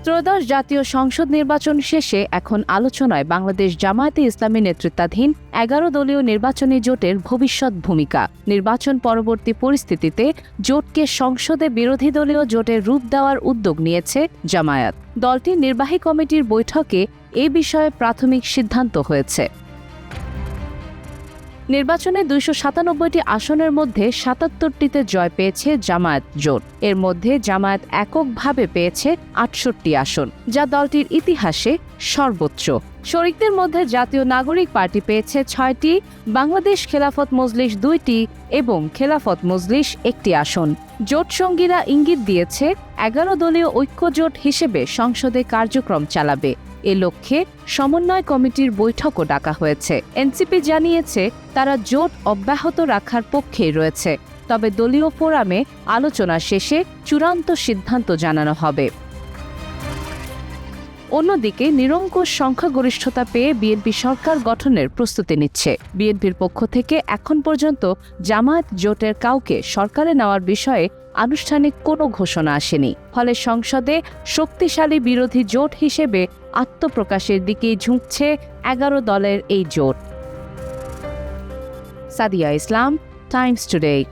ত্রয়োদশ জাতীয় সংসদ নির্বাচন শেষে এখন আলোচনায় বাংলাদেশ জামায়াতে ইসলামী নেতৃত্বাধীন ১১ দলীয় নির্বাচনী জোটের ভবিষ্যৎ ভূমিকা। নির্বাচন পরবর্তী পরিস্থিতিতে জোটকে সংসদে বিরোধী দলীয় জোটের রূপ দেওয়ার উদ্যোগ নিয়েছে জামায়াত। দলটির নির্বাহী কমিটির বৈঠকে এ বিষয়ে প্রাথমিক সিদ্ধান্ত হয়েছে। নির্বাচনে ২৯৭টি আসনের মধ্যে ৭৭টিতে জয় পেয়েছে জামায়াত জোট। এর মধ্যে জামায়াত এককভাবে পেয়েছে ৬৮টি আসন, যা দলটির ইতিহাসে সর্বোচ্চ। শরিকদের মধ্যে জাতীয় নাগরিক পার্টি পেয়েছে ৬টি, বাংলাদেশ খেলাফত মজলিস ২টি এবং খেলাফত মজলিস ১টি আসন। জোট সঙ্গীরা ইঙ্গিত দিয়েছে ১১ দলীয় ঐক্য জোট হিসেবে সংসদে কার্যক্রম চালাবে। এ লক্ষ্যে সমন্বয় কমিটির বৈঠকও ডাকা হয়েছে। এনসিপি জানিয়েছে তারা জোট অব্যাহত রাখার পক্ষেই রয়েছে, তবে দলীয় ফোরামে আলোচনা শেষে চূড়ান্ত সিদ্ধান্ত জানানো হবে। অন্যদিকে নিরঙ্কুশ সংখ্যাগরিষ্ঠতা পেয়ে বিএনপি সরকার গঠনের প্রস্তুতি নিচ্ছে। বিএনপির পক্ষ থেকে এখন পর্যন্ত জামায়াত জোটের কাউকে সরকারে নেওয়ার বিষয়ে আনুষ্ঠানিক কোনো ঘোষণা আসেনি। ফলে সংসদে শক্তিশালী বিরোধী জোট হিসেবে আত্মপ্রকাশের দিকেই ঝুঁকছে ১১ দলের এই জোট। সাদিয়া ইসলাম, টাইমস টুডে।